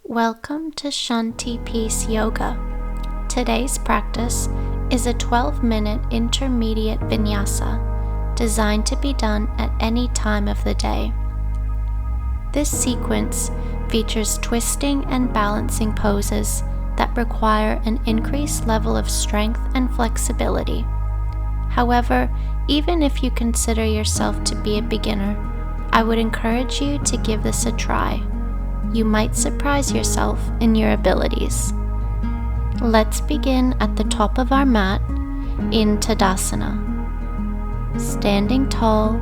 Welcome to Shanti Peace Yoga. Today's practice is a 12-minute intermediate Vinyasa designed to be done at any time of the day. This sequence features twisting and balancing poses that require an increased level of strength and flexibility. However, even if you consider yourself to be a beginner, I would encourage you to give this a try. You might surprise yourself in your abilities. Let's begin at the top of our mat in Tadasana. Standing tall,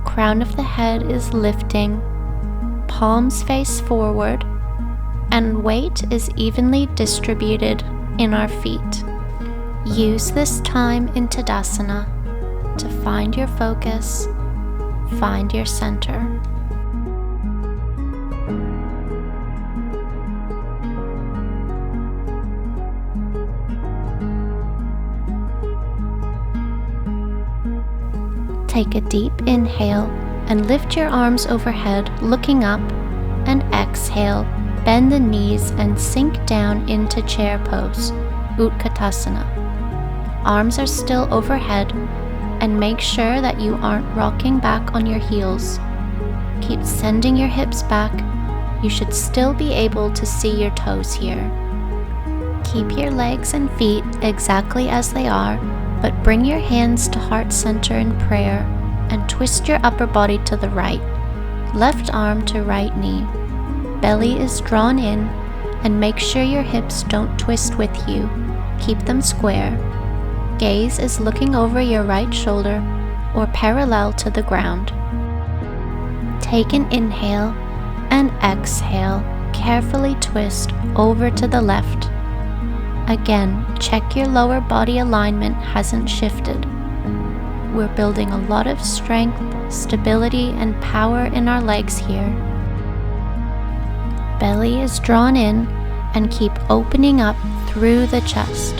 crown of the head is lifting, palms face forward, and weight is evenly distributed in our feet. Use this time in Tadasana to find your focus, find your center. Take a deep inhale and lift your arms overhead, looking up, and exhale, bend the knees and sink down into chair pose, Utkatasana. Arms are still overhead, and make sure that you aren't rocking back on your heels. Keep sending your hips back. You should still be able to see your toes here. Keep your legs and feet exactly as they are, but bring your hands to heart center in prayer and twist your upper body to the right, left arm to right knee. Belly is drawn in, and make sure your hips don't twist with you. Keep them square. Gaze is looking over your right shoulder or parallel to the ground. Take an inhale and exhale. Carefully twist over to the left. Again, check your lower body alignment hasn't shifted. We're building a lot of strength, stability, and power in our legs here. Belly is drawn in, and keep opening up through the chest.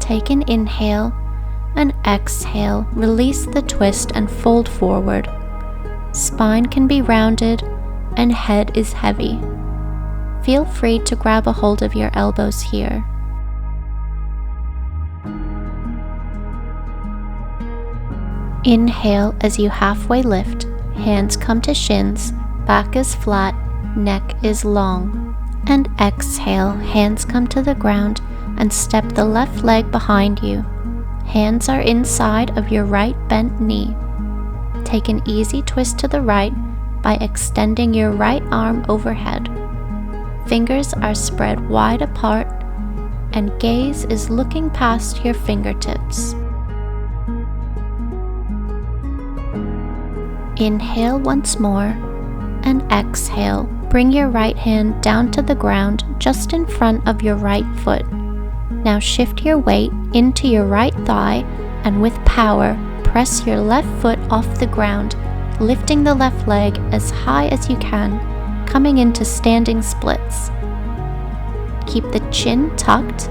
Take an inhale and exhale. Release the twist and fold forward. Spine can be rounded and head is heavy. Feel free to grab a hold of your elbows here. Inhale as you halfway lift. Hands come to shins, back is flat, neck is long. And exhale, hands come to the ground and step the left leg behind you. Hands are inside of your right bent knee. Take an easy twist to the right by extending your right arm overhead. Fingers are spread wide apart, and gaze is looking past your fingertips. Inhale once more, and exhale. Bring your right hand down to the ground just in front of your right foot. Now shift your weight into your right thigh, and with power, press your left foot off the ground, lifting the left leg as high as you can, coming into standing splits. Keep the chin tucked,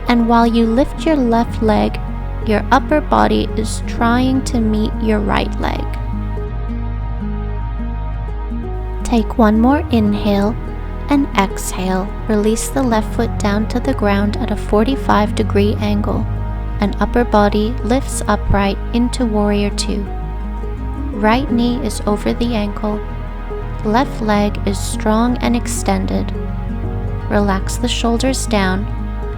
and while you lift your left leg, your upper body is trying to meet your right leg. Take one more inhale and exhale. Release the left foot down to the ground at a 45-degree angle, and upper body lifts upright into Warrior Two. Right knee is over the ankle. Left leg is strong and extended. Relax the shoulders down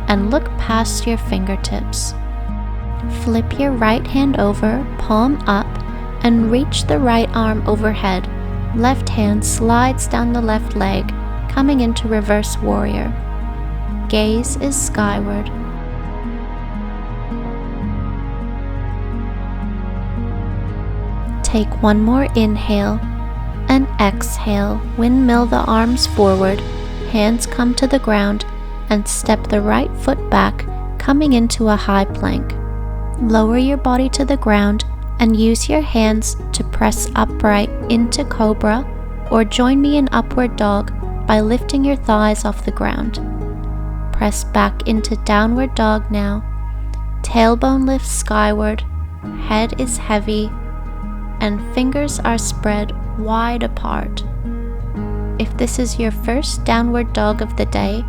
and look past your fingertips. Flip your right hand over, palm up, and reach the right arm overhead. Left hand slides down the left leg, coming into Reverse Warrior. Gaze is skyward. Take one more inhale and exhale. Windmill the arms forward, hands come to the ground, and step the right foot back, coming into a high plank. Lower your body to the ground and use your hands to press upright into Cobra, or join me in Upward Dog by lifting your thighs off the ground. Press back into Downward Dog now. Tailbone lifts skyward, head is heavy, and fingers are spread wide apart. If this is your first downward dog of the day,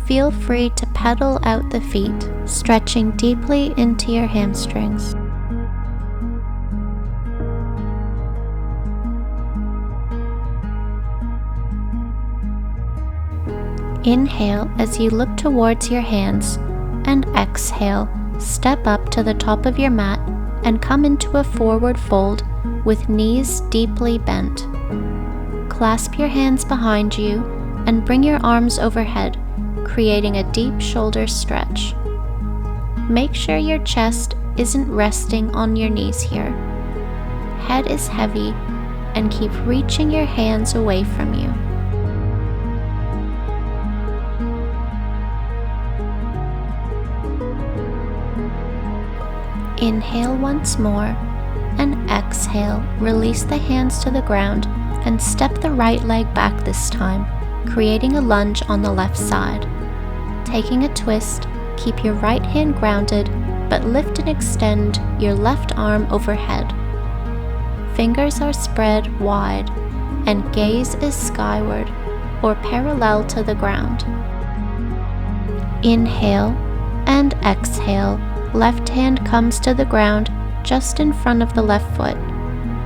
feel free to pedal out the feet, stretching deeply into your hamstrings. Inhale as you look towards your hands, and exhale, step up to the top of your mat and come into a forward fold with knees deeply bent. Clasp your hands behind you and bring your arms overhead, creating a deep shoulder stretch. Make sure your chest isn't resting on your knees here. Head is heavy, and keep reaching your hands away from you. Inhale once more, and exhale, release the hands to the ground and step the right leg back this time, creating a lunge on the left side. Taking a twist, keep your right hand grounded, but lift and extend your left arm overhead. Fingers are spread wide, and gaze is skyward or parallel to the ground. Inhale and exhale. Left hand comes to the ground just in front of the left foot.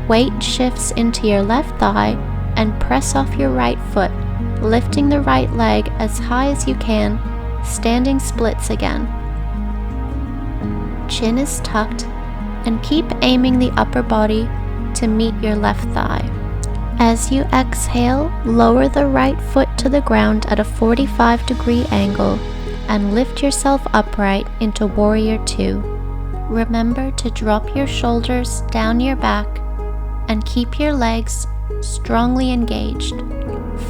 Weight shifts into your left thigh and press off your right foot, lifting the right leg as high as you can, standing splits again. Chin is tucked, and keep aiming the upper body to meet your left thigh. As you exhale, lower the right foot to the ground at a 45-degree angle and lift yourself upright into Warrior 2. Remember to drop your shoulders down your back and keep your legs strongly engaged.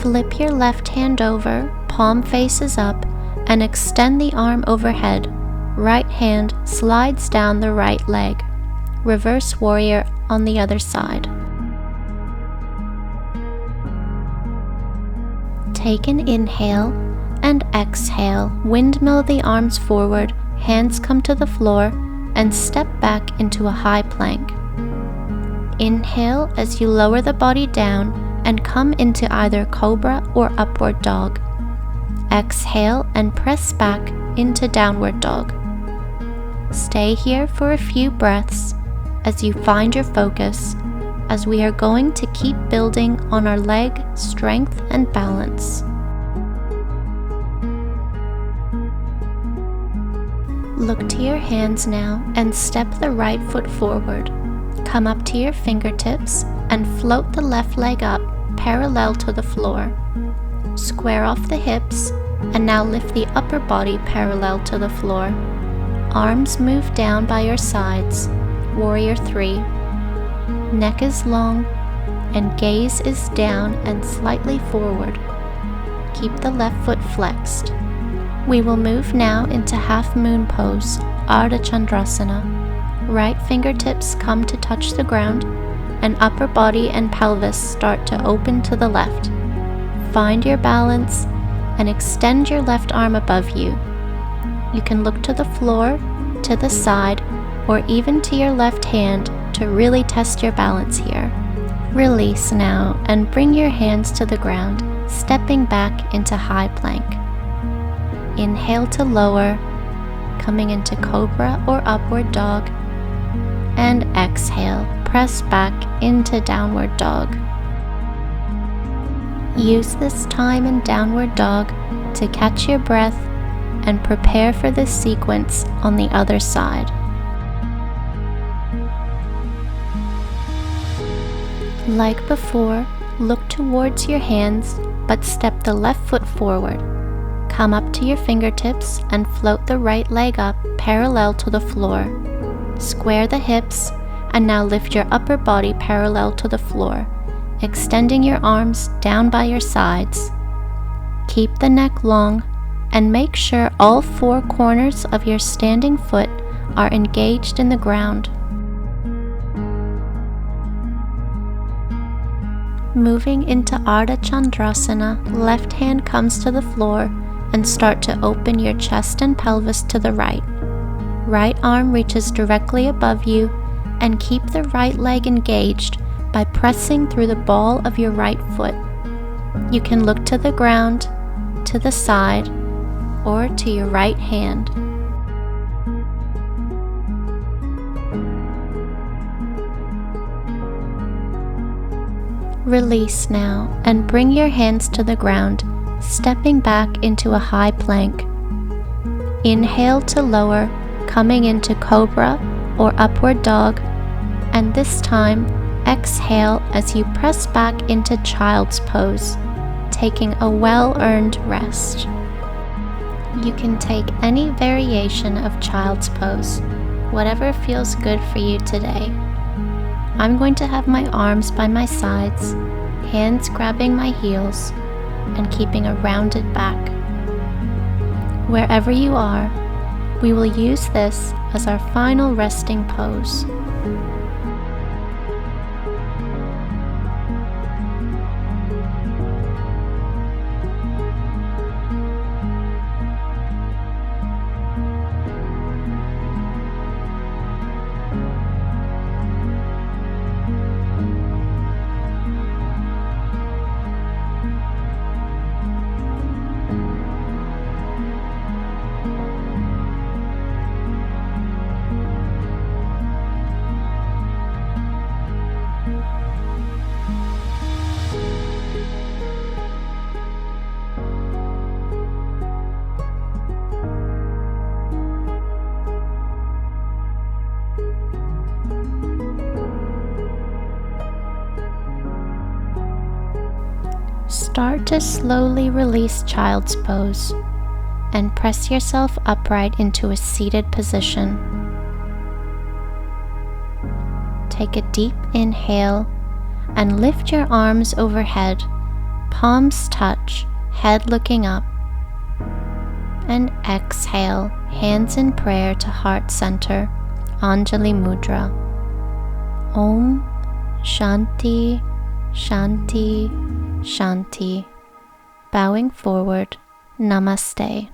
Flip your left hand over, palm faces up, and extend the arm overhead. Right hand slides down the right leg. Reverse Warrior on the other side. Take an inhale and exhale, windmill the arms forward, hands come to the floor, and step back into a high plank. Inhale as you lower the body down and come into either cobra or upward dog. Exhale and press back into downward dog. Stay here for a few breaths as you find your focus, as we are going to keep building on our leg strength and balance. Look to your hands now and step the right foot forward. Come up to your fingertips and float the left leg up parallel to the floor. Square off the hips and now lift the upper body parallel to the floor. Arms move down by your sides. Warrior 3. Neck is long and gaze is down and slightly forward. Keep the left foot flexed. We will move now into half moon pose, Ardha Chandrasana. Right fingertips come to touch the ground, and upper body and pelvis start to open to the left. Find your balance and extend your left arm above you. You can look to the floor, to the side, or even to your left hand to really test your balance here. Release now and bring your hands to the ground, stepping back into high plank. Inhale to lower, coming into cobra or upward dog, and exhale, press back into downward dog. Use this time in downward dog to catch your breath and prepare for this sequence on the other side. Like before, look towards your hands, but step the left foot forward. Come up to your fingertips and float the right leg up parallel to the floor. Square the hips and now lift your upper body parallel to the floor, extending your arms down by your sides. Keep the neck long and make sure all four corners of your standing foot are engaged in the ground. Moving into Ardha Chandrasana, left hand comes to the floor and start to open your chest and pelvis to the right. Right arm reaches directly above you and keep the right leg engaged by pressing through the ball of your right foot. You can look to the ground, to the side, or to your right hand. Release now and bring your hands to the ground, stepping back into a high plank. Inhale to lower, coming into cobra or upward dog, and this time exhale as you press back into child's pose, taking a well-earned rest. You can take any variation of child's pose, whatever feels good for you today. I'm going to have my arms by my sides, hands grabbing my heels, and keeping a rounded back. Wherever you are, we will use this as our final resting pose. Start to slowly release child's pose and press yourself upright into a seated position. Take a deep inhale and lift your arms overhead, palms touch, head looking up. And exhale, hands in prayer to heart center, Anjali Mudra. Om Shanti Shanti Shanti. Bowing forward, Namaste.